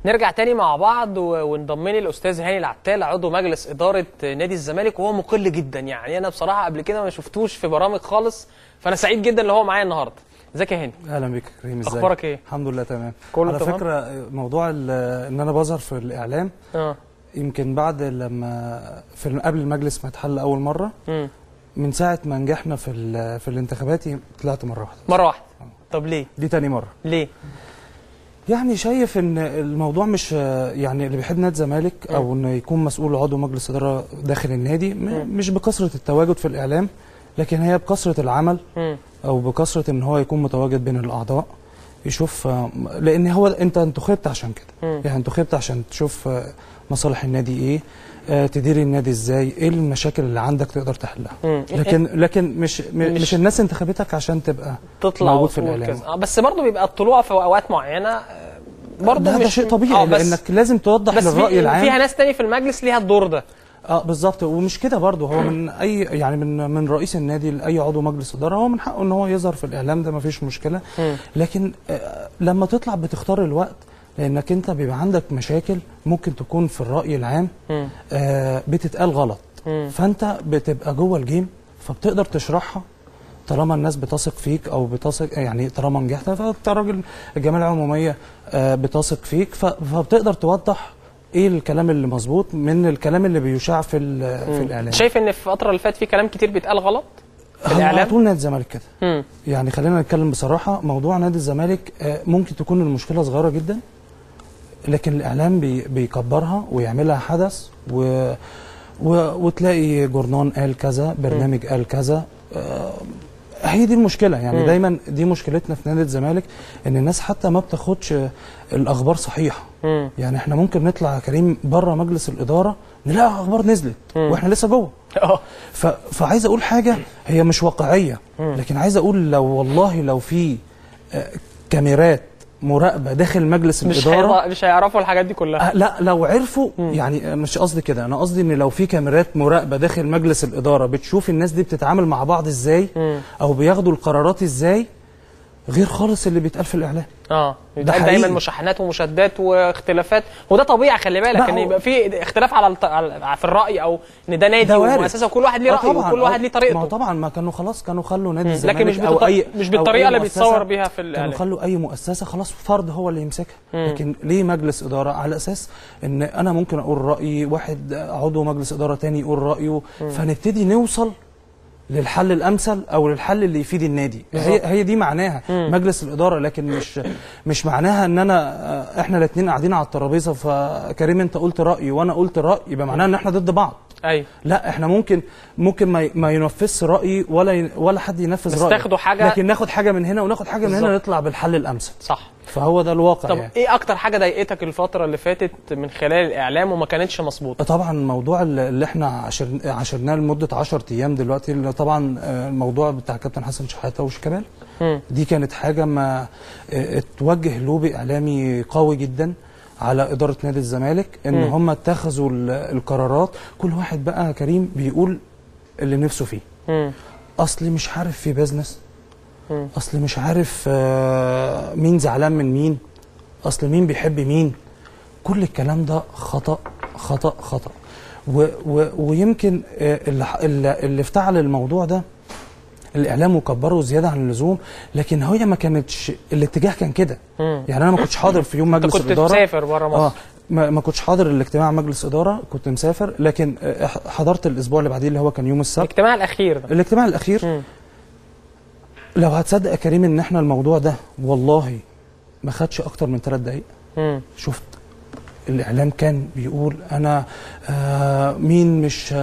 نرجع تاني مع بعض وانضم لي الاستاذ هاني العتال عضو مجلس اداره نادي الزمالك، وهو مقل جدا. يعني انا بصراحه قبل كده ما شفتوش في برامج خالص، فانا سعيد جدا ان هو معايا النهارده. ازيك يا هاني؟ اهلا بك يا كريم. ازيك؟ اخبارك ايه؟ الحمد لله تمام. كله على تمام؟ فكره موضوع ان انا بظهر في الاعلام يمكن بعد لما قبل المجلس ما اتحل اول مره، من ساعه ما نجحنا في الانتخابات طلعت مره واحده. طب ليه؟ دي تاني مره. ليه؟ يعني شايف ان الموضوع مش يعني اللي بيحب نادي الزمالك او انه يكون مسؤول عضو مجلس اداره داخل النادي مش بكثره التواجد في الاعلام، لكن هي بكثره العمل او بكثره ان هو يكون متواجد بين الاعضاء، يشوف. لان هو انت انتخبت عشان كده، يعني انتخبت عشان تشوف مصالح النادي ايه، تدير النادي ازاي، ايه المشاكل اللي عندك تقدر تحلها. لكن مش الناس انتخبتك عشان تبقى تطلع موجود في الاعلام. بس برضه بيبقى الطلوع في اوقات معينه برضه ده شيء طبيعي، لانك لازم توضح للراي العام. فيها ناس تاني في المجلس ليها الدور ده. بالظبط. ومش كده برضه، هو من اي يعني من رئيس النادي لاي عضو مجلس اداره هو من حقه ان هو يظهر في الاعلام، ده ما فيش مشكله. لكن لما تطلع بتختار الوقت، لانك انت بيبقى عندك مشاكل ممكن تكون في الراي العام بتتقال غلط، فانت بتبقى جوه الجيم فبتقدر تشرحها طالما الناس بتثق فيك او بتثق، يعني طالما نجحت فانت راجل الجمعيه العموميه بتثق فيك، فبتقدر توضح ايه الكلام اللي مظبوط من الكلام اللي بيشاع في الاعلام. شايف ان في الفتره اللي فاتت في كلام كتير بيتقال غلط في الاعلام؟ على طول نادي الزمالك كده. يعني خلينا نتكلم بصراحه، موضوع نادي الزمالك ممكن تكون المشكله صغيره جدا، لكن الاعلام بيكبرها ويعملها حدث وتلاقي جورنان قال كذا، برنامج قال كذا. هي دي المشكله، يعني دايما دي مشكلتنا في نادي الزمالك، ان الناس حتى ما بتاخدش الاخبار صحيحه. يعني احنا ممكن نطلع يا كريم بره مجلس الاداره نلاقي اخبار نزلت واحنا لسه جوه. فعايز اقول حاجه هي مش واقعيه، لكن عايز اقول لو في كاميرات مراقبه داخل مجلس الاداره مش هيعرفوا الحاجات دي كلها. لا لو عرفوا، يعني مش قصدي كده، انا قصدي ان لو في كاميرات مراقبه داخل مجلس الاداره بتشوف الناس دي بتتعامل مع بعض ازاي او بياخدوا القرارات ازاي، غير خالص اللي بيتقال في الاعلام. ده دايما مشاحنات ومشادات واختلافات، وده طبيعي. خلي بالك ان يبقى في اختلاف في الراي، او ان ده نادي ومؤسسه وكل واحد ليه راي وكل واحد ليه طريقته. ما طبعا ما كانوا خلوا نادي الزمالك لكن مش بالطريقه اللي بيتصور بيها في الاعلام. كانوا خلوا اي مؤسسه خلاص فرد هو اللي يمسكها. لكن ليه مجلس اداره؟ على اساس ان انا ممكن اقول رايي، واحد عضو مجلس اداره تاني يقول رايه، فنبتدي نوصل للحل الامثل او للحل اللي يفيد النادي. هي دي معناها مجلس الاداره، لكن مش معناها ان احنا الاثنين قاعدين على الترابيزه، فكريم انت قلت راي وانا قلت راي يبقى معناها ان احنا ضد بعض. لا، احنا ممكن ما ينفذش رايي ولا حد ينفذ رايي، تاخدوا حاجه، لكن ناخد حاجه من هنا وناخد حاجه من هنا، نطلع بالحل الامثل. صح. فهو ده الواقع. طب يعني ايه اكتر حاجه ضايقتك الفتره اللي فاتت من خلال الاعلام وما كانتش مظبوطه؟ طبعا الموضوع اللي احنا عاشرناه لمده 10 ايام دلوقتي، اللي طبعا الموضوع بتاع كابتن حسن شحاته وشيكابالا، دي كانت حاجه ما اتوجه لوبي اعلامي قوي جدا على اداره نادي الزمالك، ان هم اتخذوا القرارات. كل واحد بقى كريم بيقول اللي نفسه فيه. اصلي مش عارف في بيزنس، اصل مش عارف مين زعلان من مين، اصل مين بيحب مين. كل الكلام ده خطأ خطأ خطأ. ويمكن اللي افتعل الموضوع ده الاعلام وكبره زياده عن اللزوم، لكن هي ما كانتش الاتجاه كان كده. يعني انا ما كنتش حاضر في يوم مجلس الاداره. كنت مسافر بره مصر. ما كنتش حاضر الاجتماع مجلس اداره، كنت مسافر، لكن حضرت الاسبوع اللي بعديه اللي هو كان يوم السبت. الاجتماع الاخير لو هتصدق يا كريم ان احنا الموضوع ده والله ما خدش اكتر من 3 دقايق. شفت الاعلام كان بيقول انا مين مش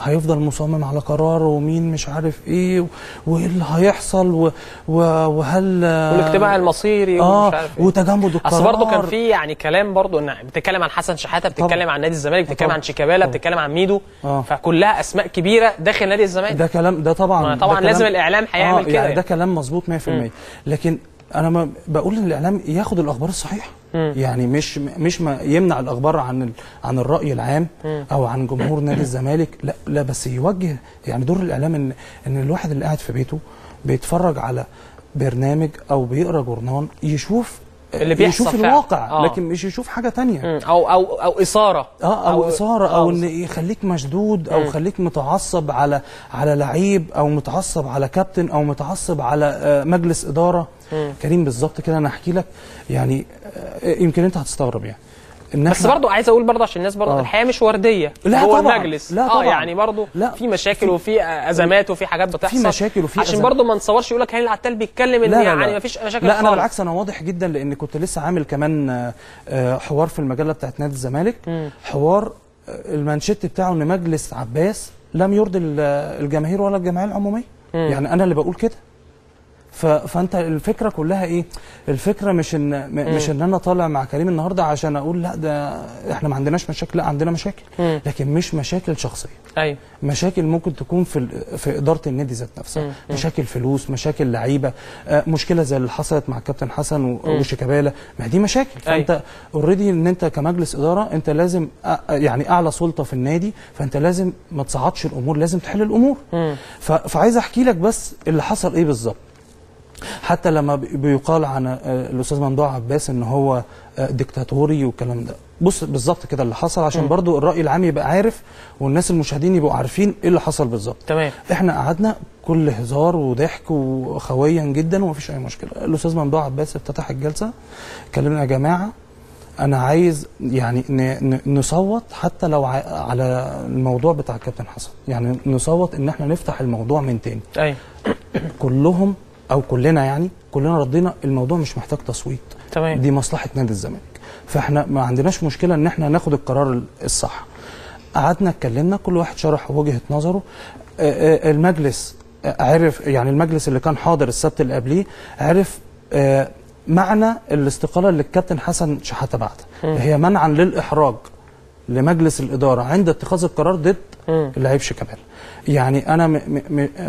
هيفضل مصمم على قراره، ومين مش عارف ايه، وايه اللي هيحصل، وهل والاجتماع المصيري ومش عارف ايه، وتجمد القرار. اصل برضه كان في يعني كلام برضه، ان بتتكلم عن حسن شحاته، بتتكلم عن نادي الزمالك، بتتكلم عن شيكابالا، بتتكلم عن ميدو، فكلها اسماء كبيره داخل نادي الزمالك. ده كلام، ده طبعا لازم الاعلام هيعمل كده. يعني ده كلام مظبوط 100%. لكن انا ما بقول ان الاعلام ياخد الاخبار الصحيحه. يعني مش ما يمنع الاخبار عن الراي العام او عن جمهور نادي الزمالك، لا بس يوجه. يعني دور الاعلام ان الواحد اللي قاعد في بيته بيتفرج على برنامج او بيقرا جورنان، يشوف اللي بيحصل يشوف فعلا. الواقع لكن مش يشوف حاجه تانية. او اثاره او اثاره او ان يخليك مشدود او يخليك متعصب على لعيب او متعصب على كابتن او متعصب على مجلس اداره. كريم بالظبط كده، انا احكي لك يعني يمكن انت هتستغرب يعني. بس برضو عايز اقول برضو عشان الناس برضو الحياه مش ورديه جوه المجلس. لا طبعا. يعني برضو في مشاكل وفي ازمات وفي حاجات بتحصل، في مشاكل وفي عشان برضو ما نصورش يقول لك هاني العتال بيتكلم ان يعني ما فيش مشاكل. لا انا بالعكس، انا واضح جدا لان كنت لسه عامل كمان حوار في المجله بتاعت نادي الزمالك. حوار المانشيت بتاعه ان مجلس عباس لم يرضي الجماهير ولا الجمعيه العموميه. يعني انا اللي بقول كده. فانت الفكره كلها ايه؟ الفكره مش ان انا طالع مع كريم النهارده عشان اقول لا ده احنا ما عندناش مشاكل. لا عندنا مشاكل، لكن مش مشاكل شخصيه. ايوه، مشاكل ممكن تكون في اداره النادي ذات نفسها. مشاكل فلوس، مشاكل لعيبه، مشكله زي اللي حصلت مع الكابتن حسن وشيكابالا. ما دي مشاكل. فانت اوريدي ان انت كمجلس اداره انت لازم يعني اعلى سلطه في النادي، فانت لازم ما تصعدش الامور، لازم تحل الامور. فعايز احكي لك بس اللي حصل ايه بالظبط. حتى لما بيقال عن الاستاذ ممدوح عباس ان هو ديكتاتوري والكلام ده، بص بالظبط كده اللي حصل عشان برضو الراي العام يبقى عارف والناس المشاهدين يبقوا عارفين ايه اللي حصل بالظبط. تمام. احنا قعدنا كل هزار وضحك وخويا جدا ومفيش اي مشكله. الاستاذ ممدوح عباس افتتح الجلسه، كلمنا يا جماعه انا عايز يعني نصوت حتى لو على الموضوع بتاع الكابتن حسن، يعني نصوت ان احنا نفتح الموضوع من تاني. ايوه. كلهم او كلنا يعني كلنا ردينا الموضوع مش محتاج تصويت. تمام. دي مصلحه نادي الزمالك، فاحنا ما عندناش مشكله ان احنا ناخد القرار الصح. قعدنا اتكلمنا، كل واحد شرح وجهه نظره. المجلس عرف، يعني المجلس اللي كان حاضر السبت اللي قبليه عرف معنى الاستقاله اللي الكابتن حسن شحاته بعتها، هي منعا للاحراج لمجلس الاداره عند اتخاذ القرار ضد اللعيب شيكابالا. يعني انا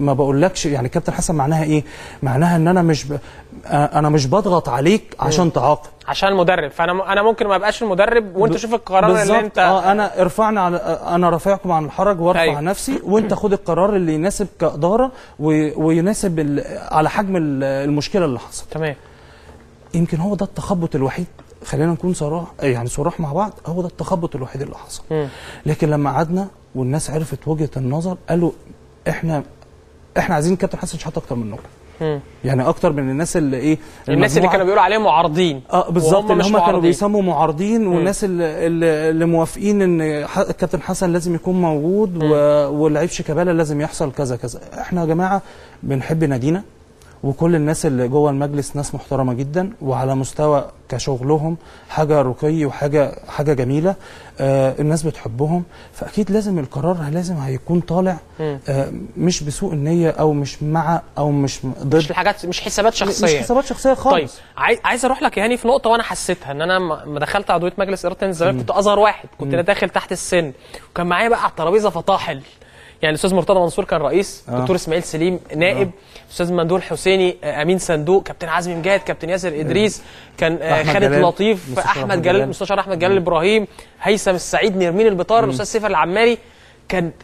ما بقولكش يعني كابتن حسن معناها ايه؟ معناها ان انا مش بضغط عليك عشان تعاقب، عشان المدرب. فانا ممكن ما ابقاش المدرب وانت شوف القرار اللي انت انا ارفعني على انا رافعكم عن الحرج وارفع. أيوة. نفسي وانت خد القرار اللي يناسب كاداره ويناسب على حجم المشكله اللي حصلت. تمام. يمكن هو ده التخبط الوحيد، خلينا نكون صراح مع بعض، هو ده التخبط الوحيد اللي حصل. لكن لما قعدنا والناس عرفت وجهه النظر قالوا احنا عايزين الكابتن حسن شحاته اكتر منكم. يعني اكتر من الناس اللي ايه، الناس اللي كانوا بيقولوا عليهم معارضين. بالظبط، اللي هم كانوا بيسموا معارضين، والناس اللي موافقين ان الكابتن حسن لازم يكون موجود واللعيب شيكابالا لازم يحصل كذا كذا. احنا يا جماعه بنحب نادينا، وكل الناس اللي جوه المجلس ناس محترمه جدا وعلى مستوى كشغلهم حاجه رقي وحاجه جميله. الناس بتحبهم، فاكيد لازم القرار لازم هيكون طالع مش بسوء النيه او مش مع او مش ضد، مش الحاجات، مش حسابات شخصيه، مش حسابات شخصيه خالص. طيب عايز اروح لك يا هاني في نقطه وانا حسيتها ان انا ما دخلت عضويه مجلس اداره الزمالك كنت اصغر واحد، كنت داخل تحت السن، وكان معايا بقى على الترابيزه فطاحل. يعني الاستاذ مرتضى منصور كان رئيس، دكتور اسماعيل سليم نائب، استاذ مندول حسيني امين صندوق، كابتن عزمي مجاهد، كابتن ياسر ادريس، كان خالد لطيف، احمد جلال، مستشار احمد جلال ابراهيم، هيثم السعيد، نرمين البطار، الاستاذ سيفر العماري.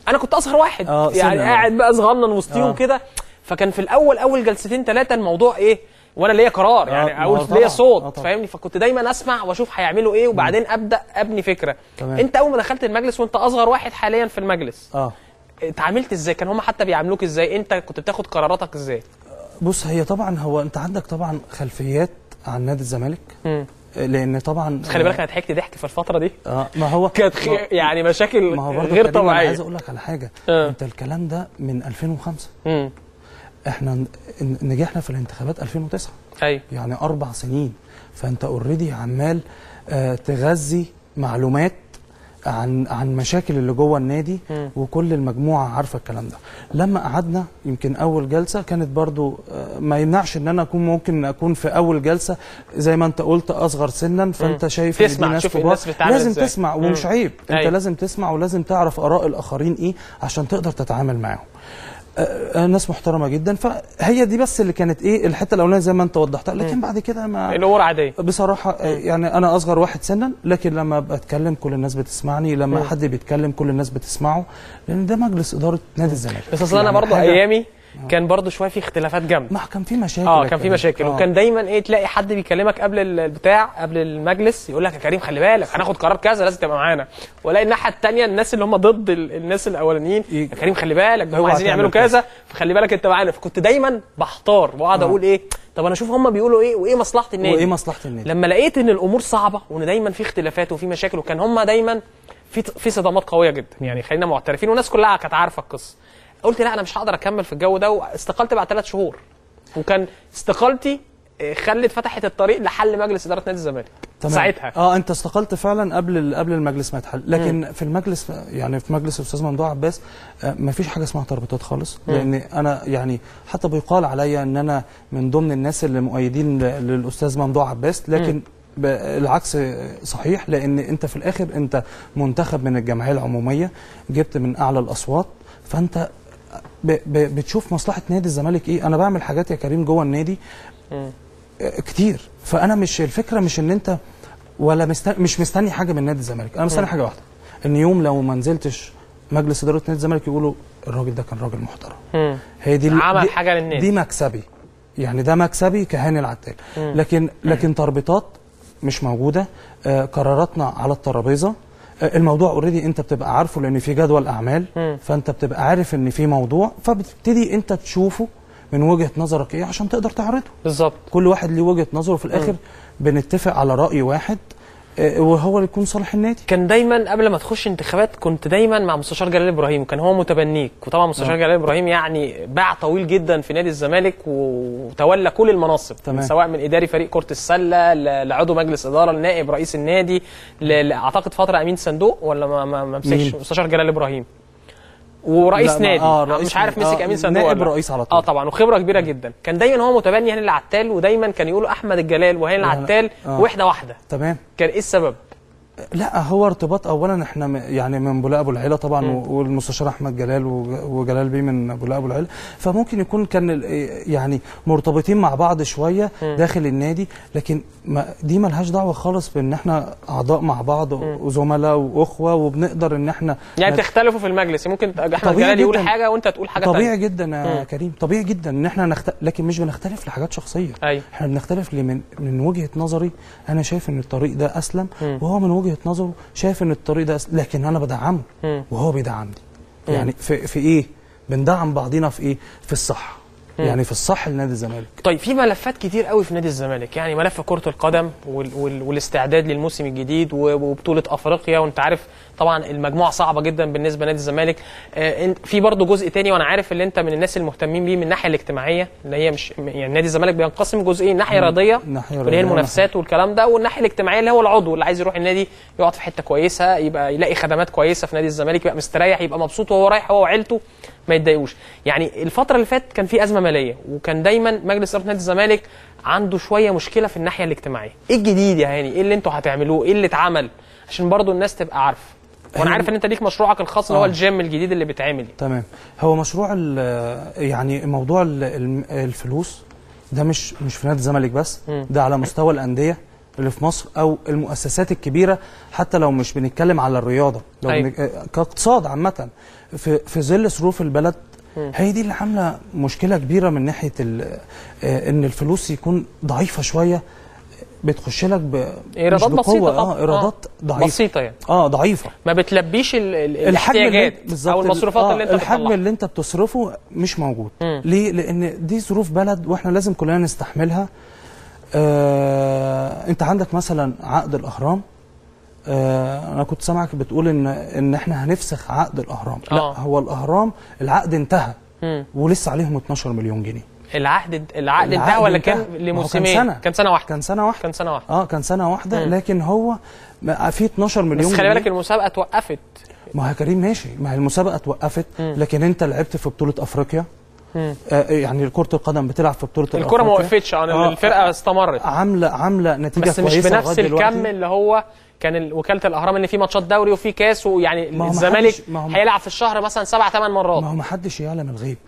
انا كنت اصغر واحد يعني قاعد بقى صغنن وسطيهم كده. فكان في الاول اول جلستين ثلاثه الموضوع ايه، وانا ليا قرار يعني اقول ليا صوت، فاهمني؟ فكنت دايما اسمع واشوف هيعملوا ايه وبعدين ابدا ابني فكره. انت اول ما دخلت المجلس وانت اصغر واحد حاليا في المجلس، اتعاملت ازاي؟ كان هم حتى بيعاملوك ازاي؟ انت كنت بتاخد قراراتك ازاي؟ بص، هي طبعا انت عندك طبعا خلفيات عن نادي الزمالك، لان طبعا خلي بالك انا ضحكت ضحك في الفتره دي. ما هو كانت يعني مشاكل غير طبيعيه. عايز اقول لك على حاجه. انت الكلام ده من 2005. احنا نجحنا في الانتخابات 2009. ايوه، يعني 4 سنين. فانت اوريدي عمال تغذي معلومات عن مشاكل اللي جوه النادي، وكل المجموعه عارفه الكلام ده. لما قعدنا يمكن اول جلسه كانت برضو ما يمنعش ان انا ممكن اكون في اول جلسه زي ما انت قلت اصغر سنا، فانت شايف تسمع، ان دي ناس كبار، لازم تسمع ومش عيب. انت لازم تسمع ولازم تعرف اراء الاخرين ايه عشان تقدر تتعامل معاهم. ناس محترمه جدا. فهي دي بس اللي كانت ايه الحته الاولانيه زي ما انت وضحتها. لكن بعد كده ما الامور عاديه بصراحه. يعني انا اصغر واحد سنا، لكن لما بتكلم كل الناس بتسمعني، لما حد بيتكلم كل الناس بتسمعه، لان ده مجلس اداره نادي الزمالك. بس اصل انا برضه ايامي كان برضو شويه في اختلافات جامده. ما كان في مشاكل. كان في مشاكل. وكان دايما ايه، تلاقي حد بيكلمك قبل المجلس يقول لك يا كريم خلي بالك هناخد قرار كذا لازم تبقى معانا، ولاقي الناحيه الثانيه الناس اللي هم ضد الناس الاولانيين يا كريم خلي بالك ده هم عايزين يعملوا كذا فخلي بالك انت معانا. فكنت دايما بحتار واقعد اقول ايه، طب انا اشوف هم بيقولوا ايه وايه مصلحه النادي. لما لقيت ان الامور صعبه وان دايما في اختلافات وفي مشاكل، وكان هم دايما في صدامات قويه جدا، يعني خلينا معترفين والناس كلها كانت عارفه القصه. قلت لا انا مش هقدر اكمل في الجو ده، واستقلت بعد 3 شهور. وكان استقالتي فتحت الطريق لحل مجلس اداره نادي الزمالك ساعتها. انت استقلت فعلا قبل المجلس ما يتحل، لكن في المجلس يعني في مجلس الاستاذ ممدوح عباس ما فيش حاجه اسمها تربيطات خالص. لان انا يعني حتى بيقال عليا ان انا من ضمن الناس اللي مؤيدين للاستاذ ممدوح عباس، لكن العكس صحيح. لان انت في الاخر انت منتخب من الجمعيه العموميه، جبت من اعلى الاصوات، فانت بتشوف مصلحه نادي الزمالك ايه. انا بعمل حاجات يا كريم جوه النادي كتير، فانا مش الفكره مش ان انت ولا مش مستني حاجه من نادي الزمالك. انا مستني حاجه واحده، ان يوم لو ما نزلتش مجلس اداره نادي الزمالك يقولوا الراجل ده كان راجل محترم. هي دي عمل حاجه للنادي، دي مكسبي، يعني ده مكسبي كهاني العتال. لكن تربيطات مش موجوده. قراراتنا على الترابيزه. الموضوع اوريدي انت بتبقى عارفه لان في جدول اعمال، فانت بتبقى عارف ان في موضوع، فبتبتدي انت تشوفه من وجهه نظرك ايه عشان تقدر تعرضه. بالظبط. كل واحد ليه وجهه نظره، في الاخر بنتفق على راي واحد وهو اللي يكون صالح النادي. كان دايما قبل ما تخش انتخابات كنت دايما مع مستشار جلال ابراهيم، وكان هو متبنيك. وطبعا مستشار جلال ابراهيم يعني باع طويل جدا في نادي الزمالك وتولى كل المناصب، سواء من اداري فريق كره السله لعضو مجلس اداره لنائب رئيس النادي، اعتقد فتره امين صندوق ولا ما مسكش مستشار جلال ابراهيم ورئيس نادي. مش عارف مسك امين صندوق نائب رئيس على طول. طبعا، وخبره كبيره جدا. كان دايما هو متبني هاني العتال، ودايما كان يقولوا احمد الجلال وهاني العتال وحده واحده. تمام. كان ايه السبب؟ لا هو ارتباط. اولا احنا يعني من بولاق ابو العيله طبعا، والمستشار احمد جلال وجلال بيه من بولاق ابو العيله، فممكن يكون كان يعني مرتبطين مع بعض شويه داخل النادي. لكن دي ملهاش دعوه خالص بان احنا اعضاء مع بعض وزملاء واخوه، وبنقدر ان احنا يعني تختلفوا في المجلس. ممكن احمد جلال يقول حاجه وانت تقول حاجه طبيعي تانية. جدا يا كريم، طبيعي جدا ان احنا لكن مش بنختلف لحاجات شخصيه. احنا بنختلف من وجهه نظري. انا شايف ان الطريق ده اسلم، وهو من وجهه نظره شايف ان الطريق ده لكن انا بدعمه وهو بيدعمني. يعني في ايه بندعم بعضينا؟ في ايه؟ في الصح. يعني في الصح لنادي الزمالك. طيب في ملفات كتير قوي في نادي الزمالك، يعني ملف كرة القدم والاستعداد للموسم الجديد وبطولة افريقيا، وانت عارف طبعا المجموعة صعبة جدا بالنسبة لنادي الزمالك. في برضه جزء تاني، وانا عارف ان انت من الناس المهتمين بيه من الناحية الاجتماعية، اللي هي مش يعني نادي الزمالك بينقسم جزئين، ناحية رياضية اللي هي المنافسات والكلام ده، والناحية الاجتماعية اللي هو العضو اللي عايز يروح النادي يقعد في حتة كويسة، يبقى يلاقي خدمات كويسة في نادي الزمالك، يبقى مستريح، يبقى مبسوط وهو رايح هو وعيلته ما يتضايقوش. يعني الفترة اللي فاتت كان في أزمة مالية، وكان دايما مجلس إدارة نادي الزمالك عنده شوية مشكلة في الناحية الاجتماعية. ايه الجديد يا هاني؟ ايه اللي انتوا هتعملوه؟ ايه اللي اتعمل؟ عشان برضو الناس تبقى عارفة. وانا عارف ان انت ليك مشروعك الخاص اللي هو الجيم الجديد اللي بيتعمل. تمام. هو مشروع يعني موضوع الفلوس ده مش في نادي الزمالك بس، ده على مستوى الأندية اللي في مصر او المؤسسات الكبيره، حتى لو مش بنتكلم على الرياضه، لو كاقتصاد عامه في ظل ظروف البلد. هي دي اللي عامله مشكله كبيره من ناحيه ان الفلوس يكون ضعيفه شويه، بتخش لك ايرادات بسيطه. ايرادات ضعيفه بسيطه يعني ضعيفه، ما بتلبيش الاحتياجات او المصروفات اللي انت بتطلعها. الحجم اللي انت بتصرفه مش موجود. ليه؟ لان دي ظروف بلد واحنا لازم كلنا نستحملها. انت عندك مثلا عقد الاهرام. انا كنت سامعك بتقول ان احنا هنفسخ عقد الاهرام. لا، هو الاهرام العقد انتهى ولسه عليهم 12 مليون جنيه. العقد انتهى ولا كان لموسمين؟ كان سنه واحده. كان سنه واحده. لكن هو في 12 مليون بس خلي بالك المسابقه توقفت. ما هي كريم ماشي، ما هي المسابقه توقفت، لكن انت لعبت في بطوله افريقيا. يعني كرة القدم بتلعب في بطولة الأفريقيا. الكرة ما وقفتش، الفرقة استمرت، عاملة نتيجة بس مش بنفس الكم اللي هو كان وكالة الأهرام، ان في ماتشات دوري وفي كاس، ويعني الزمالك هيلعب في الشهر مثلا 7-8 مرات. ما هو ما حدش يعلم الغيب.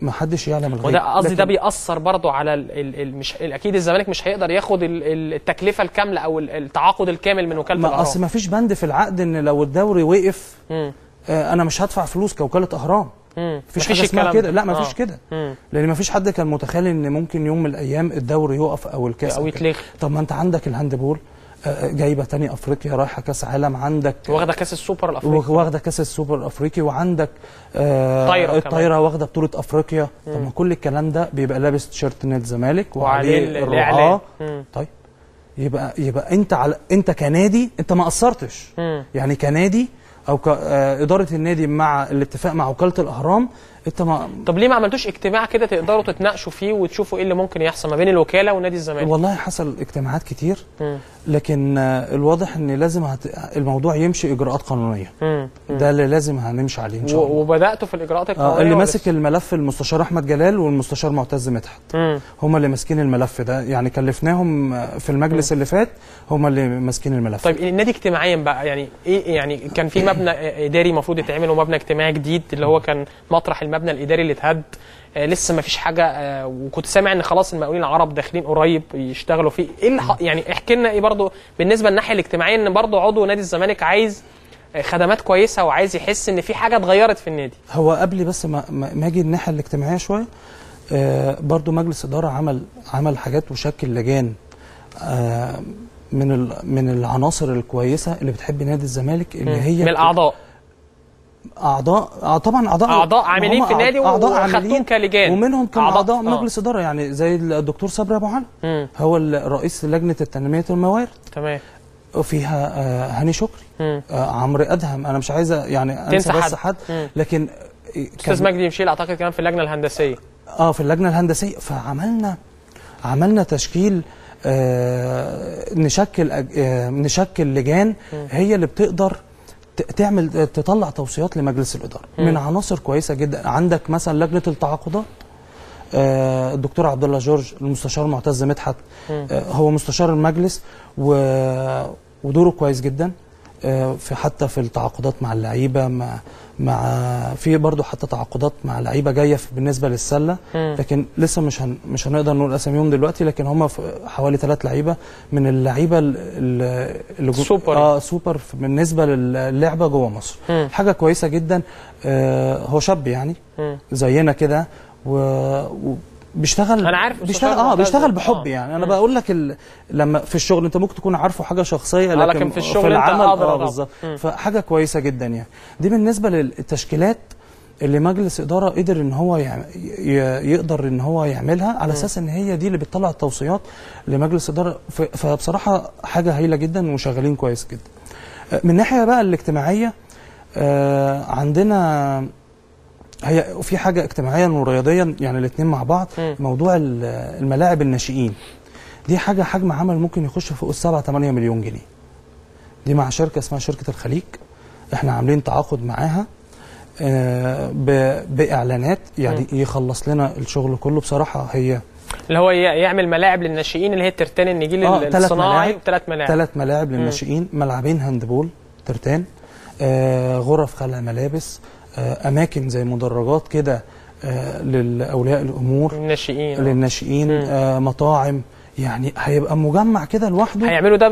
ما حدش يعلم الغيب. وده قصدي ده بيأثر برضو على مش اكيد الزمالك مش هيقدر ياخد التكلفة الكاملة او التعاقد الكامل من وكالة الأهرام. اصل ما فيش بند في العقد ان لو الدوري وقف انا مش هدفع فلوس كوكالة أهرام. مفيش حاجه اسمها كده، لا مفيش كده، لان مفيش حد كان متخيل ان ممكن يوم من الايام الدوري يقف او الكاس او يتلغي. طب ما انت عندك الهاندبول جايبه تاني افريقيا، رايحه كاس عالم، عندك واخده كاس السوبر الافريقي، واخده كاس السوبر الافريقي، وعندك الطايره واخده بطوله افريقيا. طب ما كل الكلام ده بيبقى لابس تيشيرت نادي الزمالك وعليه الرعاه. طيب يبقى انت كنادي انت ما قصرتش، يعني كنادي او كاداره النادي مع الاتفاق مع وكاله الاهرام انت ما. طب ليه ما عملتوش اجتماع كده تقدروا تتناقشوا فيه وتشوفوا ايه اللي ممكن يحصل ما بين الوكاله ونادي الزمالك؟ والله حصل اجتماعات كتير، لكن الواضح ان لازم الموضوع يمشي اجراءات قانونيه. ده اللي لازم هنمشي عليه ان شاء الله. وبداتوا في الاجراءات القانونيه؟ اللي ماسك الملف المستشار احمد جلال والمستشار معتز مدحت، هم اللي ماسكين الملف ده، يعني كلفناهم في المجلس اللي فات، هم اللي ماسكين الملف. طيب النادي اجتماعيا بقى يعني ايه؟ يعني كان في مبنى اداري المفروض يتعمل ومبنى اجتماعي جديد اللي هو كان مطرح المبنى الاداري اللي اتهد، لسه ما فيش حاجه، وكنت سامع ان خلاص المقاولين العرب داخلين قريب يشتغلوا فيه. ايه اللي يعني احكي لنا ايه برضو بالنسبه للناحيه الاجتماعيه، ان برضو عضو نادي الزمالك عايز خدمات كويسه وعايز يحس ان في حاجه اتغيرت في النادي. هو قبل بس ما اجي الناحيه الاجتماعيه شويه، برضو مجلس اداره عمل حاجات وشكل لجان من العناصر الكويسه اللي بتحب نادي الزمالك، اللي هي من الاعضاء طبعا اعضاء عاملين في النادي وخدتهم كلجان، ومنهم كان اعضاء مجلس اداره، يعني زي الدكتور صبري ابو علي هو رئيس لجنه التنميه والموارد، تمام، وفيها هاني شكري، عمرو ادهم، انا مش عايزه يعني انسى بس حد، لكن استاذ مجدي مشيل اعتقد كمان في اللجنه الهندسيه، في اللجنه الهندسيه. فعملنا تشكيل، نشكل لجان هي اللي بتقدر تطلع توصيات لمجلس الاداره من عناصر كويسه جدا. عندك مثلا لجنه التعاقدات، الدكتور عبد الله جورج، المستشار معتز مدحت، هو مستشار المجلس ودوره كويس جدا، حتى في التعاقدات مع اللعيبه، مع في برضه حتى تعاقدات مع لعيبه جايه بالنسبه للسله، لكن لسه مش هنقدر نقول اساميهم دلوقتي، لكن هم حوالي 3 لعيبه من اللعيبه اللي سوبر سوبر بالنسبه للعبه جوه مصر. حاجه كويسه جدا. هو شاب يعني زينا كده بيشتغل، انا عارف بيشتغل بحب يعني. انا بقول لك لما في الشغل انت ممكن تكون عارفه حاجه شخصيه، لكن في الشغل في العمل بالظبط. فحاجه كويسه جدا يعني. دي بالنسبه للتشكيلات اللي مجلس اداره قدر ان هو يقدر ان هو يعملها على اساس ان هي دي اللي بتطلع التوصيات لمجلس اداره. فبصراحه حاجه هايله جدا وشغالين كويس جدا. من الناحيه بقى الاجتماعيه، عندنا هي في حاجه اجتماعيا ورياضيا يعني الاثنين مع بعض. موضوع الملاعب الناشئين دي حاجه حجم عمل ممكن يخش فوق 7-8 مليون جنيه. دي مع شركه اسمها شركه الخليج، احنا عاملين تعاقد معاها باعلانات، يعني يخلص لنا الشغل كله بصراحه. هي اللي هو يعمل ملاعب للناشئين اللي هي الترتان النجيل الصناعي، 3 ملاعب للناشئين، ملعبين هاندبول ترتان، غرف خلع ملابس، اماكن زي مدرجات كده للاولياء الامور للناشئين، مطاعم، يعني هيبقى مجمع كده لوحده. هيعملوا ده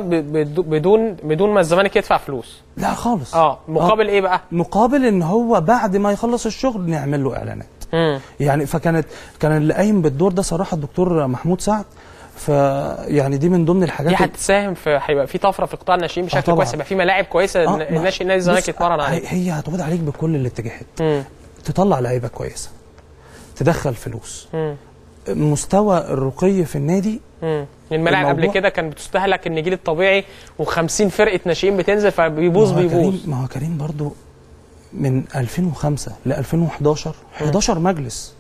بدون ما الزمالك يدفع فلوس؟ لا خالص. مقابل ايه بقى؟ مقابل ان هو بعد ما يخلص الشغل نعمل له اعلانات. يعني كان اللي قايم بالدور ده صراحه الدكتور محمود سعد. فيعني دي من ضمن الحاجات دي هتساهم في هيبقى في طفره في قطاع الناشئين بشكل كويس، يبقى في ملاعب كويسه الناشئ نادي الزمالك يتمرن عليها. هي هتعود عليك بكل الاتجاهات، تطلع لعيبه كويسه، تدخل فلوس، مستوى الرقي في النادي. الملاعب قبل كده كان بتستهلك النجيل الطبيعي و50 فرقه ناشئين بتنزل فبيبوظ. ما هو كريم برضو من 2005 ل 2011 11 مجلس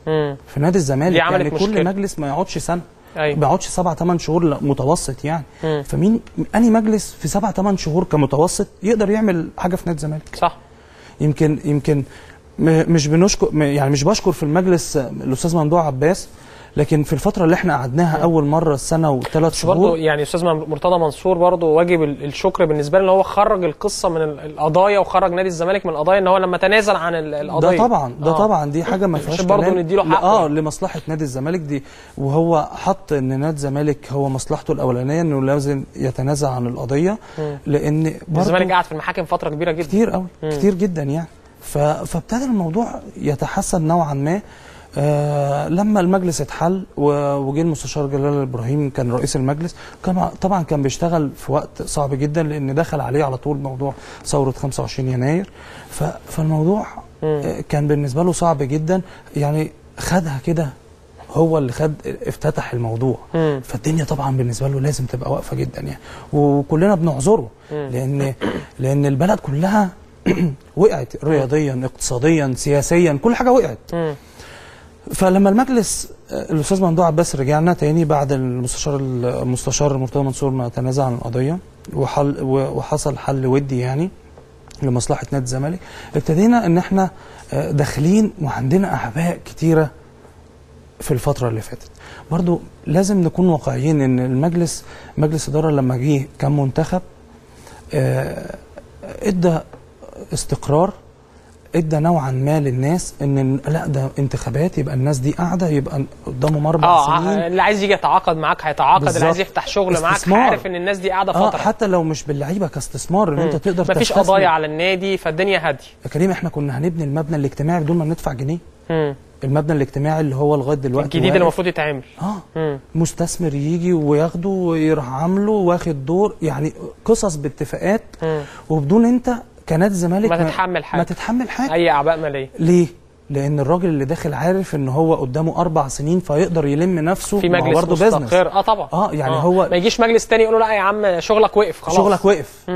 في نادي الزمالك، يعني كل مجلس ما يقعدش سنه، ما بيقعدش 7-8 شهور متوسط يعني. فمين انهي مجلس في 7-8 شهور كمتوسط يقدر يعمل حاجه في نادي الزمالك؟ صح. يمكن مش بنشكر، يعني مش بشكر في المجلس الاستاذ ممدوح عباس، لكن في الفتره اللي احنا قعدناها اول مره السنه و3 شهور برضه يعني استاذ مرتضى منصور برضه واجب الشكر بالنسبه له، ان هو خرج القصه من القضايا وخرج نادي الزمالك من القضايا، ان هو لما تنازل عن القضيه. ده طبعا دي حاجه ما فيهاش برضه نديله حقه لمصلحه نادي الزمالك دي. وهو حط ان نادي الزمالك هو مصلحته الاولانيه انه لازم يتنازل عن القضيه، لان الزمالك قعد في المحاكم فتره كبيره جدا، كتير قوي، كتير جدا يعني. فابتدى الموضوع يتحسن نوعا ما لما المجلس اتحل وجه المستشار جلال ابراهيم كان رئيس المجلس. طبعا كان بيشتغل في وقت صعب جدا لان دخل عليه على طول موضوع ثوره 25 يناير. فالموضوع كان بالنسبه له صعب جدا، يعني خدها كده، هو اللي افتتح الموضوع. فالدنيا طبعا بالنسبه له لازم تبقى واقفه جدا يعني، وكلنا بنعذره لان البلد كلها وقعت رياضيا اقتصاديا سياسيا، كل حاجه وقعت. فلما المجلس الاستاذ ممدوح عباس رجعنا تاني بعد المستشار مرتضى منصور ما تنازل عن القضيه وحصل حل ودي يعني لمصلحه نادي الزمالك، ابتدينا ان احنا داخلين وعندنا اعباء كتيره في الفتره اللي فاتت. برضو لازم نكون واقعيين ان مجلس اداره لما جه كان منتخب ادى استقرار، ادى نوعا ما للناس ان لا ده انتخابات، يبقى الناس دي قاعده، يبقى قدامهم 4 سنين. اللي عايز يجي يتعاقد معاك هيتعاقد، اللي عايز يفتح شغل معاك عارف ان الناس دي قاعده فتره. حتى لو مش باللعيبه كاستثمار ان انت تقدر مفيش قضايا على النادي، فالدنيا هاديه. يا كريم احنا كنا هنبني المبنى الاجتماعي بدون ما ندفع جنيه. المبنى الاجتماعي اللي هو لغايه دلوقتي الجديد اللي المفروض يتعمل. مستثمر يجي وياخده ويروح عامله واخد دور، يعني قصص باتفاقات وبدون انت كنادي الزمالك ما تتحمل حاجه اي اعباء ماليه. ليه؟ لان الراجل اللي داخل عارف ان هو قدامه 4 سنين فيقدر يلم نفسه في مجلس مستقر. طبعا يعني هو ما يجيش مجلس تاني يقول له لا يا عم شغلك وقف خلاص، شغلك وقف.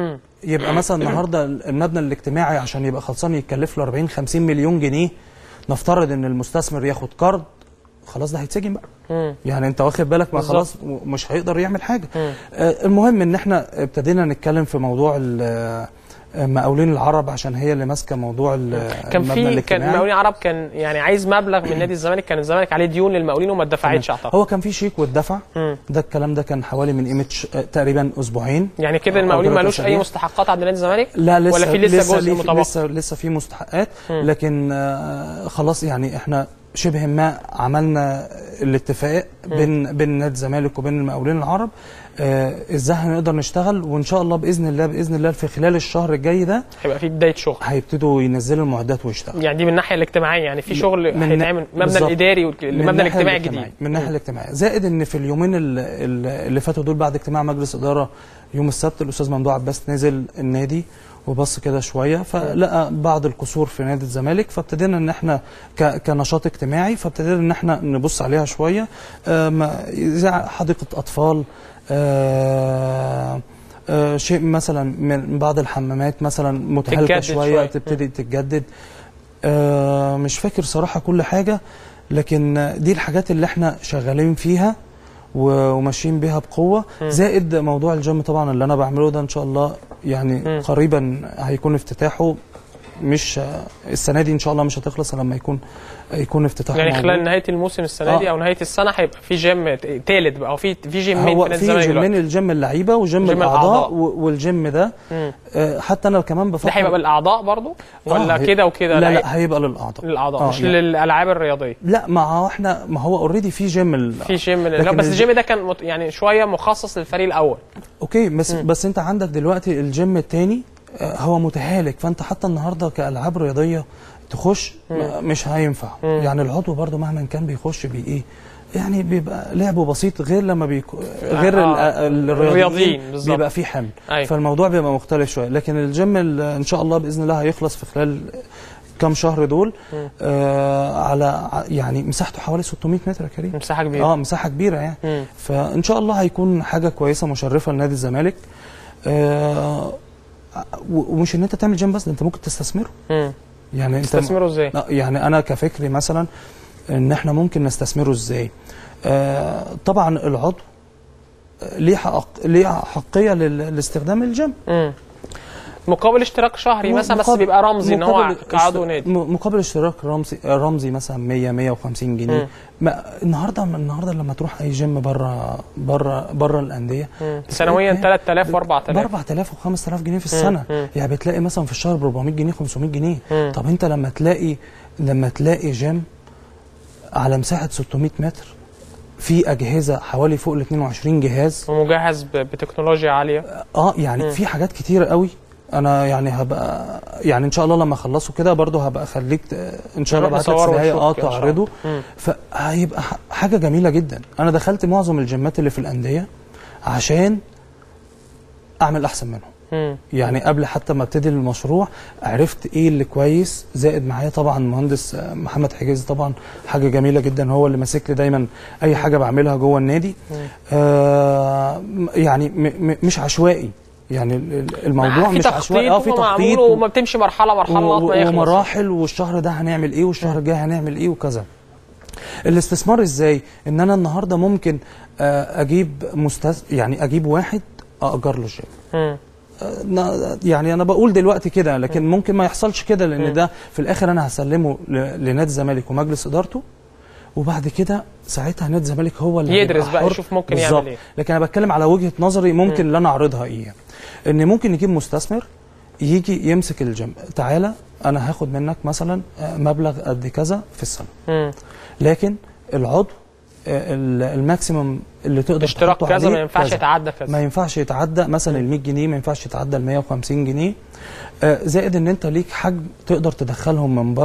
يبقى مثلا النهارده المبنى الاجتماعي عشان يبقى خلصان يتكلف له 40-50 مليون جنيه، نفترض ان المستثمر ياخد قرض، خلاص ده هيتسجن بقى. يعني انت واخد بالك، ما خلاص مش هيقدر يعمل حاجه. المهم ان احنا ابتدينا نتكلم في موضوع مقاولين العرب عشان هي اللي ماسكه موضوع كان مقاولين العرب كان يعني عايز مبلغ من نادي الزمالك، كان الزمالك عليه ديون للمقاولين وما اتدفعتش اعتقد. هو كان في شيك واتدفع. ده الكلام ده كان حوالي من قيمه تقريبا اسبوعين. يعني كده المقاولين مالوش اي مستحقات عند نادي الزمالك؟ لا لسه، ولا في لسه جزء متبقي؟ لسه في مستحقات. لكن خلاص يعني احنا شبه ما عملنا الاتفاق بين نادي الزمالك وبين المقاولين العرب ازاي هنقدر نشتغل، وان شاء الله باذن الله في خلال الشهر الجاي ده هيبقى في بدايه شغل، هيبتدوا ينزلوا المعدات ويشتغلوا. يعني دي من الناحيه الاجتماعيه، يعني في شغل هيتعمل المبنى الاداري والمبنى الاجتماعي الجديد. من الناحيه الاجتماعيه، زائد ان في اليومين اللي فاتوا دول بعد اجتماع مجلس اداره يوم السبت، الاستاذ ممدوح عباس نزل النادي وبص كده شويه فلقى بعض القصور في نادي الزمالك، فابتدينا ان احنا كنشاط اجتماعي فابتدينا ان احنا نبص عليها شويه، زي حديقه اطفال، شيء مثلا من بعض الحمامات مثلا متهالكه شويه تبتدي تتجدد. مش فاكر صراحه كل حاجه، لكن دي الحاجات اللي احنا شغالين فيها وماشيين بيها بقوه. زائد موضوع الجيم طبعا اللي انا بعمله ده ان شاء الله يعني قريبا هيكون افتتاحه، مش السنه دي ان شاء الله مش هتخلص لما يكون افتتاحه يعني خلال نهايه الموسم السنه دي او نهايه السنه هيبقى في جيم ثالث بقى، او في جيمين في نادي الزمالك. في جيمين، الجيم اللعيبه وجيم الاعضاء والجيم ده حتى انا كمان بفكر ده هيبقى بالاعضاء برضو ولا كده وكده؟ لا هيبقى للاعضاء مش للالعاب الرياضيه. لا ما هو اوريدي في جيم بس الجيم ده كان يعني شويه مخصص للفريق الاول. اوكي بس انت عندك دلوقتي الجيم الثاني هو متهالك، فانت حتى النهارده كالعاب رياضيه تخش مش هينفع. يعني العضو برضو مهما كان بيخش بايه يعني بيبقى لعبه بسيط، غير لما غير الرياضيين بيبقى فيه حمل. فالموضوع بيبقى مختلف شويه. لكن الجيم ان شاء الله باذن الله هيخلص في خلال كام شهر دول على يعني مساحته حوالي 600 متر يا كريم. مساحه كبيره. مساحه كبيره يعني. فان شاء الله هيكون حاجه كويسه مشرفه لنادي الزمالك. ومش ان انت تعمل جيم بس، انت ممكن تستثمره. يعني انت تستثمره ازاي؟ يعني انا كفكري مثلا ان احنا ممكن نستثمره ازاي. طبعا العضو ليه حقيه لاستخدام الجيم مقابل اشتراك شهري مثلا، بس بيبقى رمزي ان هو كعضو نادي. مقابل اشتراك رمزي مثلا 150 جنيه. النهارده لما تروح اي جيم بره الانديه سنويا 3000 و4000 4000 و5000 جنيه في السنه. يعني بتلاقي مثلا في الشهر ب 400 جنيه 500 جنيه. طب انت لما تلاقي جيم على مساحه 600 متر في اجهزه حوالي فوق ال 22 جهاز ومجهز بتكنولوجيا عاليه. يعني في حاجات كتيره قوي انا يعني هبقى يعني ان شاء الله لما اخلصه كده برضو هبقى اخليك ان شاء الله نروح ابعت لك نصوره سباقية ونشوف تعرضه. فهيبقى حاجه جميله جدا. انا دخلت معظم الجيمات اللي في الانديه عشان اعمل احسن منهم. يعني قبل حتى ما ابتدي المشروع عرفت ايه اللي كويس، زائد معايا طبعا مهندس محمد حجازي، طبعا حاجه جميله جدا، هو اللي ماسك لي دايما اي حاجه بعملها جوه النادي. يعني مش عشوائي، يعني الموضوع مش عشوائي. في تخطيط وما بتمشي مرحله ومراحل، والشهر ده هنعمل ايه والشهر الجاي هنعمل ايه وكذا. الاستثمار ازاي؟ ان انا النهارده ممكن اجيب يعني اجيب واحد اجر له الجيم. يعني انا بقول دلوقتي كده، لكن ممكن ما يحصلش كده، لان ده في الاخر انا هسلمه لنادي الزمالك ومجلس ادارته، وبعد كده ساعتها نادي الزمالك هو اللي يدرس بقى يشوف ممكن يعمل ايه. لكن انا بتكلم على وجهة نظري ممكن اللي انا اعرضها ايه، ان ممكن يجيب مستثمر يجي يمسك الجيم. تعالى انا هاخد منك مثلا مبلغ قد كذا في السنه، لكن العضو الماكسيمم اللي تقدر اشتراك كذا ما ينفعش يتعدى كذا، ما ينفعش يتعدى مثلا ال 100 جنيه، ما ينفعش يتعدى ال 150 جنيه. زائد ان انت ليك حجم تقدر تدخلهم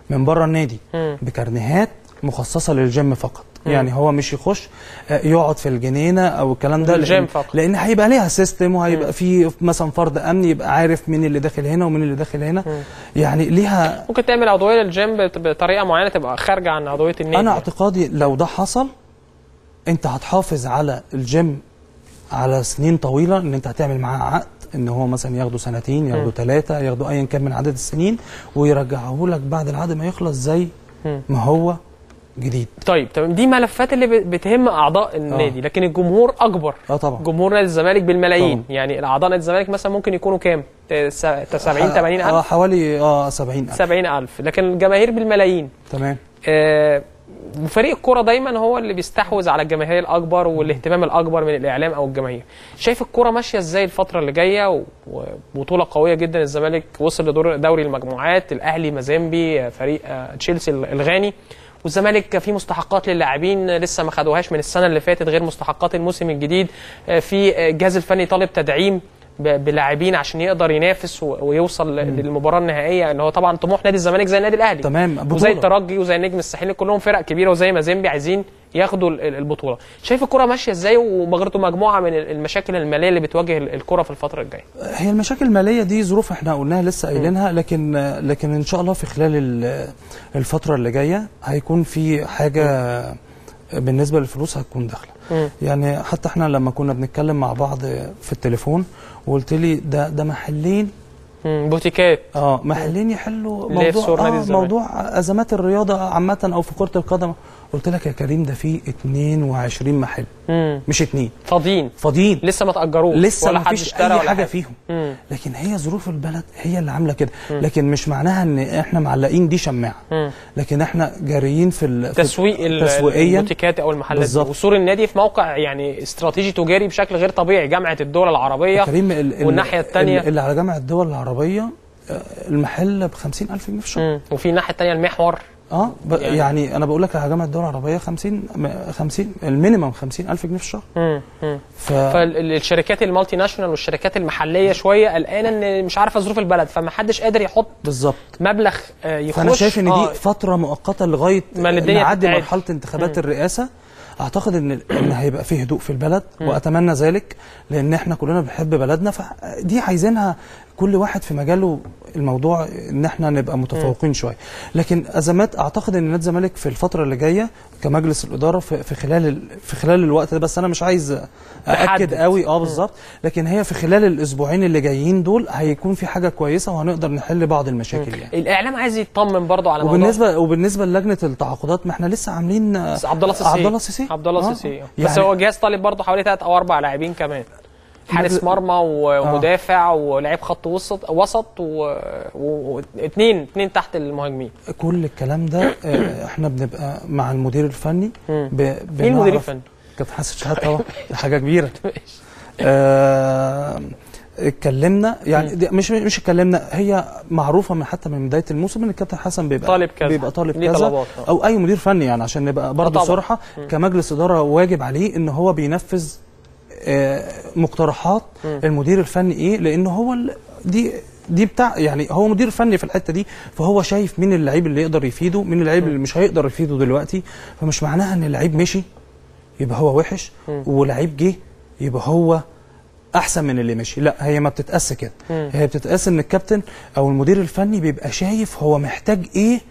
من بره النادي بكارنيهات مخصصه للجيم فقط. يعني هو مش يخش يقعد في الجنينه او الكلام ده، لان هيبقى ليها سيستم، وهيبقى في مثلا فرد امني يبقى عارف مين اللي داخل هنا ومين اللي داخل هنا. يعني ليها ممكن تعمل عضويه للجيم بطريقه معينه تبقى خارجه عن عضويه النادي. انا اعتقادي لو ده حصل انت هتحافظ على الجيم على سنين طويله، ان انت هتعمل معاه عقد ان هو مثلا ياخده سنتين، ياخده 3، ياخده ايا كان من عدد السنين، ويرجعه لك بعد العقد ما يخلص زي ما هو جديد. طيب دي ملفات اللي بتهم اعضاء النادي. لكن الجمهور اكبر. طبعا جمهور نادي الزمالك بالملايين. يعني الاعضاء نادي الزمالك مثلا ممكن يكونوا كام؟ 70 80 الف. حوالي 70 الف. لكن الجماهير بالملايين. تمام. وفريق الكرة دايما هو اللي بيستحوذ على الجماهير الاكبر والاهتمام الاكبر من الاعلام او الجماهير. شايف الكرة ماشيه ازاي الفتره اللي جايه؟ وبطوله قويه جدا، الزمالك وصل لدور دوري المجموعات، الاهلي مازيمبي، فريق تشيلسي الغاني، والزمالك في مستحقات للاعبين لسه ما خدوهاش من السنه اللي فاتت غير مستحقات الموسم الجديد. في الجهاز الفني طالب تدعيم بلاعبين عشان يقدر ينافس ويوصل للمباراه النهائيه، اللي هو طبعا طموح نادي الزمالك زي النادي الاهلي. تمام. وزي الترجي وزي النجم الساحلي، كلهم فرق كبيره، وزي مازيمبي عايزين ياخدوا البطوله. شايف الكره ماشيه ازاي؟ وبرضه مجموعه من المشاكل الماليه اللي بتواجه الكره في الفتره الجايه. هي المشاكل الماليه دي ظروف احنا قلناها لسه قايلينها، لكن ان شاء الله في خلال الفتره اللي جايه هيكون في حاجه بالنسبه للفلوس هتكون داخله. يعني حتى احنا لما كنا بنتكلم مع بعض في التليفون وقلت لي ده محلين بوتيكات، محلين يحلوا موضوع ازمات الرياضه عامه او في كره القدم. قلت لك يا كريم ده في 22 محل، مش 2 فاضيين لسه ما تاجروش، لسه ما فيش اي حاجه فيهم. لكن هي ظروف البلد هي اللي عامله كده. لكن مش معناها ان احنا معلقين دي شماعه، لكن احنا جاريين في تسويقيا البوتيكات او المحلات دي. وسور النادي في موقع يعني استراتيجي تجاري بشكل غير طبيعي. جامعه الدول العربيه والناحيه الثانيه اللي على جامعه الدول العربيه المحل ب 50,000 جنيه في الشهر، وفي الناحيه الثانيه المحور يعني انا بقول لك على جامعه الدول العربيه 50 المينيمم 50,000 جنيه في الشهر. فالشركات المالتي ناشونال والشركات المحليه شويه قلقانه ان مش عارفه ظروف البلد، فما حدش قادر يحط بالظبط مبلغ يخش. فانا شايف ان دي فتره مؤقته لغايه ما نعدي مرحله انتخابات الرئاسه. اعتقد ان هيبقى فيه هدوء في البلد، واتمنى ذلك، لان احنا كلنا بنحب بلدنا. فدي عايزينها كل واحد في مجاله، الموضوع ان احنا نبقى متفوقين شويه. لكن ازمات اعتقد ان نادي الزمالك في الفتره اللي جايه كمجلس الاداره في خلال الوقت ده، بس انا مش عايز ااكد قوي بالظبط، لكن هي في خلال الاسبوعين اللي جايين دول هيكون في حاجه كويسه وهنقدر نحل بعض المشاكل. يعني الاعلام عايز يطمن برضه على موضوع. وبالنسبه للجنه التعاقدات، ما احنا لسه عاملين عبد الله السيسي بس هو الجهاز طالب برضه حوالي 3 أو 4 لاعبين كمان، حارس مرمى ومدافع ولاعيب خط وسط واثنين تحت المهاجمين. كل الكلام ده احنا بنبقى مع المدير الفني. مين المدير الفني؟ كابتن حسن شحاته طبعا، حاجه كبيره. اتكلمنا يعني مش اتكلمنا، هي معروفه حتى من بدايه الموسم ان الكابتن حسن بيبقى طالب كذا او اي مدير فني، يعني عشان نبقى برضه صراحه كمجلس اداره واجب عليه ان هو بينفذ مقترحات المدير الفني لانه هو دي بتاع يعني هو مدير فني في الحته دي، فهو شايف مين اللعيب اللي يقدر يفيده، مين اللعيب اللي مش هيقدر يفيده دلوقتي. فمش معناها ان اللعيب مشي يبقى هو وحش ولعيب جه يبقى هو احسن من اللي مشي، لا هي ما بتتقاس كده. هي بتتقاس ان الكابتن او المدير الفني بيبقى شايف هو محتاج ايه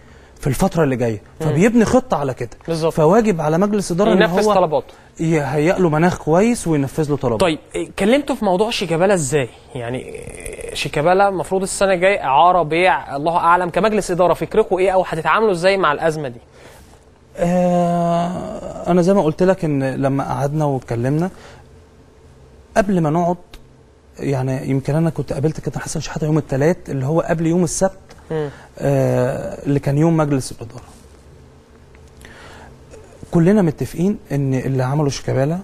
في الفتره اللي جايه، فبيبني خطه على كده بالظبط. فواجب على مجلس اداره ان هو ينفذ طلباته، يهيئ له مناخ كويس وينفذ له طلباته. طيب كلمته في موضوع شيكابالا ازاي؟ يعني شيكابالا المفروض السنه الجايه اعاره بيع الله اعلم، كمجلس اداره فكركم ايه او هتتعاملوا ازاي مع الازمه دي؟ انا زي ما قلت لك ان لما قعدنا واتكلمنا قبل ما نقعد، يعني يمكن انا كنت قابلت كابتن حسن شحاته يوم الثلاث اللي هو قبل يوم السبت اللي كان يوم مجلس الاداره. كلنا متفقين ان اللي عمله شيكابالا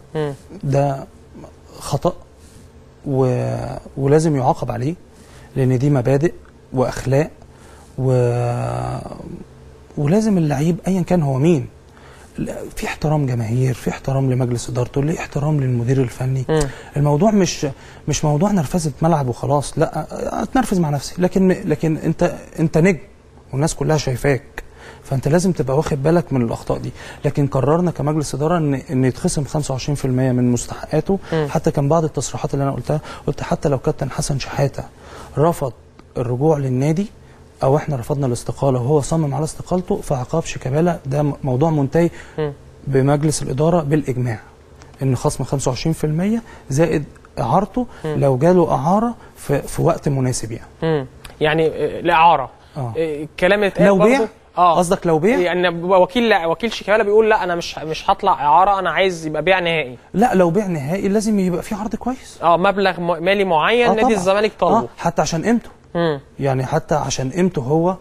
ده خطأ ولازم يعاقب عليه، لان دي مبادئ واخلاق ولازم اللعيب ايا كان هو مين في احترام جماهير، في احترام لمجلس ادارته، ليه احترام للمدير الفني. الموضوع مش موضوع نرفزه ملعب وخلاص، لا اتنرفز مع نفسي، لكن انت نجم والناس كلها شايفاك، فانت لازم تبقى واخد بالك من الاخطاء دي. لكن قررنا كمجلس اداره ان يتخصم 25% من مستحقاته. حتى كان بعض التصريحات اللي انا قلت حتى لو كابتن حسن شحاته رفض الرجوع للنادي او احنا رفضنا الاستقاله وهو صمم على استقالته، فعقاب شيكابالا ده موضوع منتهي بمجلس الاداره بالاجماع، ان خصم 25% زائد اعارته لو جاله اعاره في وقت مناسب يعني الاعاره الكلام اللي لو بيع قصدك لو بيع يعني وكيل شيكابالا بيقول لا انا مش هطلع اعاره، انا عايز يبقى بيع نهائي. لا لو بيع نهائي لازم يبقى في عرض كويس، مبلغ مالي معين نادي الزمالك طالبه حتى عشان قيمته. يعني حتى عشان قيمته هو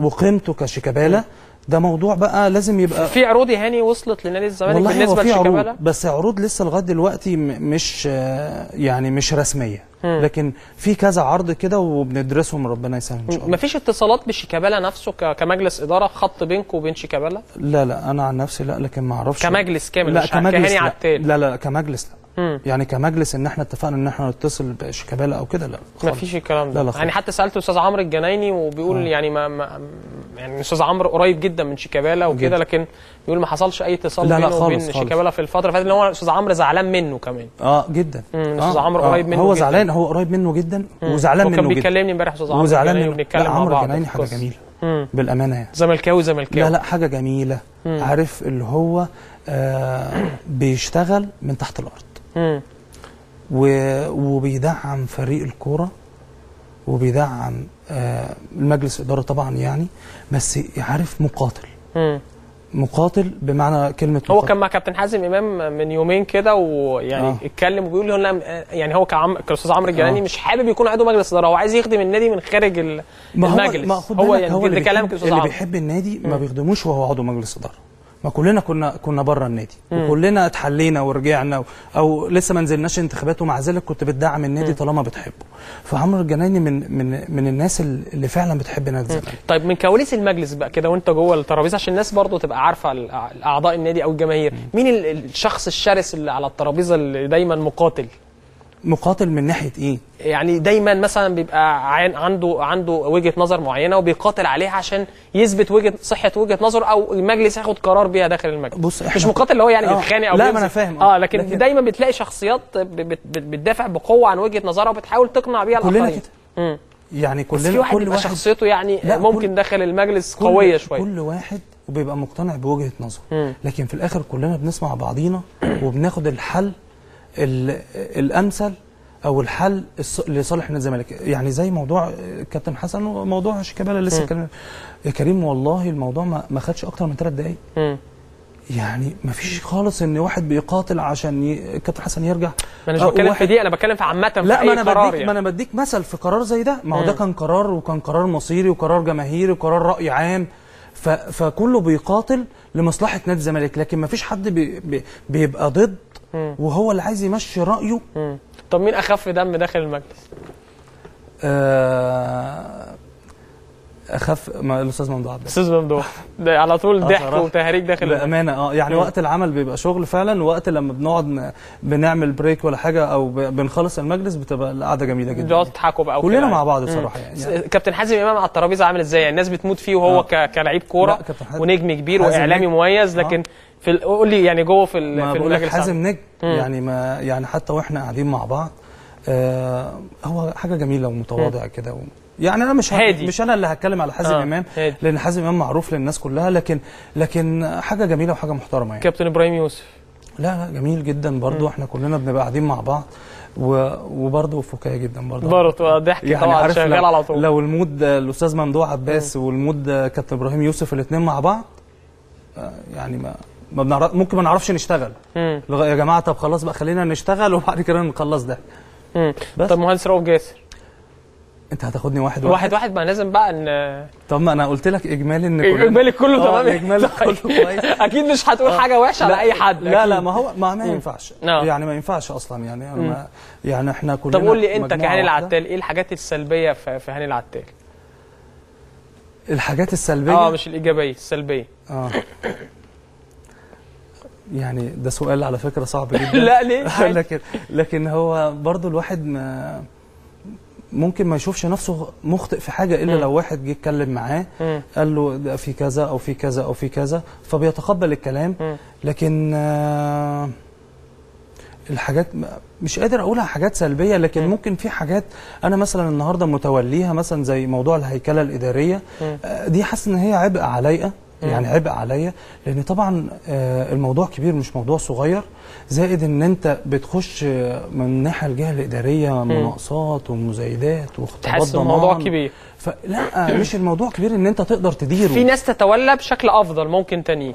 وقيمته كشيكابالا، ده موضوع بقى لازم يبقى في عروض هاني وصلت لنادي الزمالك بالنسبه لشيكابالا، بس عروض لسه لغايه دلوقتي مش يعني مش رسميه، لكن في كذا عرض كده وبندرسهم، ربنا يسهل ان شاء الله. مفيش اتصالات بشيكابالا نفسه كمجلس اداره، خط بينكم وبين شيكابالا؟ لا انا عن نفسي لا، لكن ما اعرفش كمجلس كامل لا مش كهاني عتال. لا كمجلس لا. يعني كمجلس ان احنا اتفقنا ان احنا نتصل بشيكابالا او كده، لا ما فيش الكلام ده. لا يعني حتى سالت الاستاذ عمرو الجنايني وبيقول يعني يعني الاستاذ عمرو قريب جدا من شيكابالا وكده، لكن بيقول ما حصلش اي اتصال بينه وبين شيكابالا في الفتره اللي فاتت، اللي هو الاستاذ عمرو زعلان منه كمان. جدا الاستاذ عمرو قريب منه هو جداً. زعلان، هو قريب منه جدا وزعلان منه جدا. وكان بيكلمني امبارح استاذ عمرو وزعلان بنتكلم مع بعض. عمرو الجنايني حاجه جميله بالامانه يعني، زملكاوي لا حاجه جميله. عارف اللي هو بيشتغل من تحت الارض وبيدعم فريق الكوره وبيدعم المجلس الاداره طبعا يعني، بس عارف مقاتل بمعنى كلمه هو كان مع كابتن حازم امام من يومين كده ويعني اتكلم وبيقول لي يعني هو كالاستاذ عمرو الجنايني مش حابب يكون عضو مجلس اداره، هو عايز يخدم النادي من خارج المجلس. هو يعني ده كلامك الاستاذ عمرو اللي بيحب النادي ما بيخدموش وهو عضو مجلس اداره. ما كلنا كنا بره النادي وكلنا اتحلينا ورجعنا او لسه ما نزلناش انتخابات، ومع ذلك كنت بتدعم النادي طالما بتحبه. فعمرو الجنايني من الناس اللي فعلا بتحب نادي الزمالك. طيب من كواليس المجلس بقى كده وانت جوه الترابيزه عشان الناس برضو تبقى عارفه اعضاء النادي او الجماهير، مين الشخص الشرس اللي على الترابيزه اللي دايما مقاتل من ناحيه ايه؟ يعني دايما مثلا بيبقى عنده وجهه نظر معينه وبيقاتل عليها عشان يثبت صحه وجهه نظر او المجلس ياخد قرار بيها داخل المجلس. بص مش مقاتل اللي هو يعني بيتخانق او لا ما انا فاهم لكن دايما بتلاقي شخصيات بتدافع بقوه عن وجهه نظرها وبتحاول تقنع بيها الاخرين. يعني كل واحد شخصيته يعني ممكن داخل المجلس قويه شويه، كل واحد وبيبقى مقتنع بوجهه نظره، لكن في الاخر كلنا بنسمع بعضينا وبناخد الحل الامثل او الحل لصالح نادي الزمالك. يعني زي موضوع كابتن حسن وموضوع شيكابالا لسه كان يا كريم، والله الموضوع ما خدش اكتر من 3 دقايق. يعني ما فيش خالص ان واحد بيقاتل عشان كابتن حسن يرجع. ما انا مش بتكلم في دي، انا بتكلم في عامه في لا اي قرار. ما انا بديك مثل في قرار زي ده، ما هو ده كان قرار، وكان قرار مصيري وقرار جماهيري وقرار راي عام، فكله بيقاتل لمصلحه نادي الزمالك، لكن ما فيش حد بيبقى ضد وهو اللي عايز يمشي رايه. طب مين اخف دم داخل المجلس؟ اخف الاستاذ ممدوح عباس. استاذ ممدوح ده على طول ضحك وتهريج داخل بامانه. يعني وقت العمل بيبقى شغل فعلا، وقت لما بنقعد بنعمل بريك ولا حاجه او بنخلص المجلس بتبقى القعده جميله جدا. بتقعدوا تضحكوا بقى كلنا مع بعض بصراحه يعني. كابتن حازم امام على الترابيزه عامل ازاي؟ يعني الناس بتموت فيه وهو كلاعب كوره ونجم كبير واعلامي مميز، لكن قول لي يعني جوه في المجلس حازم نجم يعني ما يعني حتى واحنا قاعدين مع بعض هو حاجه جميله ومتواضع كده يعني انا مش انا اللي هتكلم على حازم امام، لان حازم امام معروف للناس كلها، لكن حاجه جميله وحاجه محترمه يعني. كابتن ابراهيم يوسف لا جميل جدا برضو. احنا كلنا بنبقى قاعدين مع بعض وبرضه فكاهي جدا برضه ضحك يعني طبعا شغال على طول. لو المود الاستاذ ممدوح عباس والمود كابتن ابراهيم يوسف الاثنين مع بعض يعني ما ممكن ما نعرفش نشتغل. يا جماعه طب خلاص بقى خلينا نشتغل وبعد كده نخلص ده. طب مهندس رؤوف جاسر انت هتاخدني واحد ما لازم بقى ان طب ما انا قلت لك اجمالي ان اجمالي كله تمام. اجمالي كله كويس. اكيد مش هتقول حاجه وحشه على اي حد. لا ما هو ما ينفعش يعني ما ينفعش اصلا يعني يعني احنا كلنا. طب قول لي انت كهاني العتال ايه الحاجات السلبيه في هاني العتال؟ الحاجات السلبيه مش الايجابيه، السلبيه. يعني ده سؤال على فكره صعب جدا. لا ليه؟ لكن هو برضو الواحد ممكن ما يشوفش نفسه مخطئ في حاجه الا لو واحد جه اتكلم معاه قال له ده في كذا او في كذا او في كذا، فبيتقبل الكلام. لكن الحاجات مش قادر اقولها حاجات سلبيه، لكن ممكن في حاجات انا مثلا النهارده متوليها، مثلا زي موضوع الهيكله الاداريه دي، حاسس ان هي عبء عليا يعني عبء عليا، لان طبعا الموضوع كبير مش موضوع صغير، زائد ان انت بتخش من ناحيه الجهه الاداريه مناقصات ومزايدات واختبارات تحس الموضوع كبير. لا مش الموضوع كبير ان انت تقدر تديره. في ناس تتولى بشكل افضل ممكن تاني.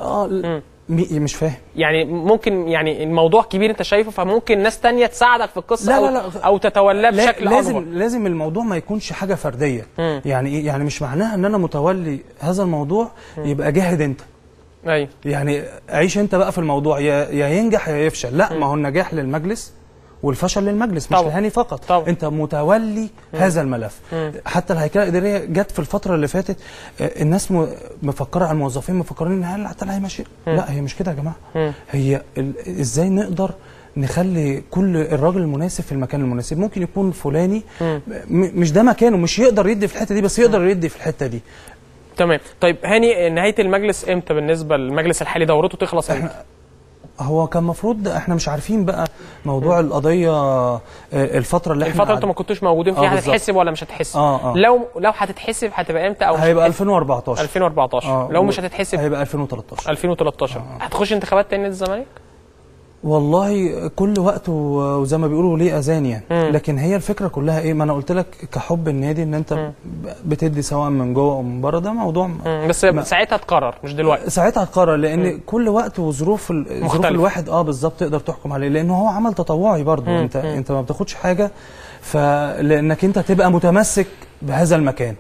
مش فاهم يعني ممكن يعني الموضوع كبير انت شايفه، فممكن ناس تانية تساعدك في القصه لا او تتولاه بشكل لازم اكبر. لازم الموضوع ما يكونش حاجه فرديه. يعني ايه؟ يعني مش معناها ان انا متولي هذا الموضوع يبقى جاهد انت. ايوه يعني عيش انت بقى في الموضوع، يا ينجح يا يفشل. لا ما هو النجاح للمجلس والفشل للمجلس مش لهاني فقط. طبعا. انت متولي هذا الملف. حتى الهيكله الاداريه جت في الفتره اللي فاتت الناس مفكره على الموظفين، مفكرين ان هل هيمشي. لا هي مش كده يا جماعه. هي ازاي نقدر نخلي كل الراجل المناسب في المكان المناسب. ممكن يكون فلاني مش ده مكانه، مش يقدر يدي في الحته دي، بس يقدر يدي في الحته دي. تمام. طيب هاني، نهايه المجلس امتى بالنسبه للمجلس الحالي؟ دورته تخلص امتى؟ هو كان المفروض احنا مش عارفين بقى موضوع القضيه الفتره اللي احنا انتوا ما كنتوش موجودين فيها هتتحسب ولا مش هتتحسب؟ لو هتتحسب هتبقى امتى؟ او هيبقى 2014. لو مش هتتحسب هيبقى 2013. هتخش انتخابات تاني الزمالك؟ والله كل وقت وزي ما بيقولوا ليه اذان يعني. لكن هي الفكره كلها ايه؟ ما انا قلت لك كحب النادي ان انت بتدي سواء من جوه او من بره، ده موضوع بس ساعتها تقرر مش دلوقتي. ساعتها تقرر لان كل وقت وظروف ظروف الواحد بالظبط تقدر تحكم عليه، لان هو عمل تطوعي برضه. انت ما بتاخدش حاجه فلانك انت تبقى متمسك بهذا المكان،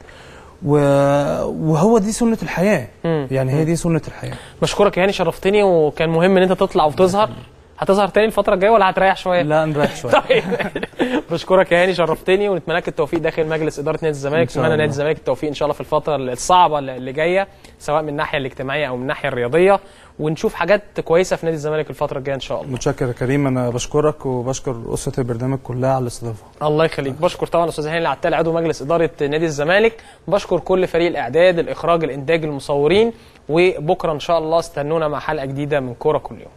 وهو دي سنه الحياه. يعني هي دي سنه الحياه. بشكرك يا هاني، شرفتني، وكان مهم ان انت تطلع وتظهر. هتظهر تاني الفترة الجاية ولا هتريح شوية؟ لا نريح شوية. طيب بشكرك يا هاني، شرفتني، ونتمنى لك التوفيق داخل مجلس إدارة نادي الزمالك. نتمنى نادي الزمالك التوفيق إن شاء الله في الفترة الصعبة اللي جاية، سواء من الناحية الاجتماعية أو من الناحية الرياضية، ونشوف حاجات كويسة في نادي الزمالك الفترة الجاية إن شاء الله. متشكر يا كريم، أنا بشكرك وبشكر أسرة البرنامج كلها على الاستضافة. الله يخليك. بشكر طبعا الأستاذ هاني العتال عضو مجلس إدارة نادي الزمالك، بشكر كل فريق الإعداد، الإخراج، الإنتاج، المصورين، وبكرة إن شاء الله استنونا مع حلقة جديدة من كورة كل يوم.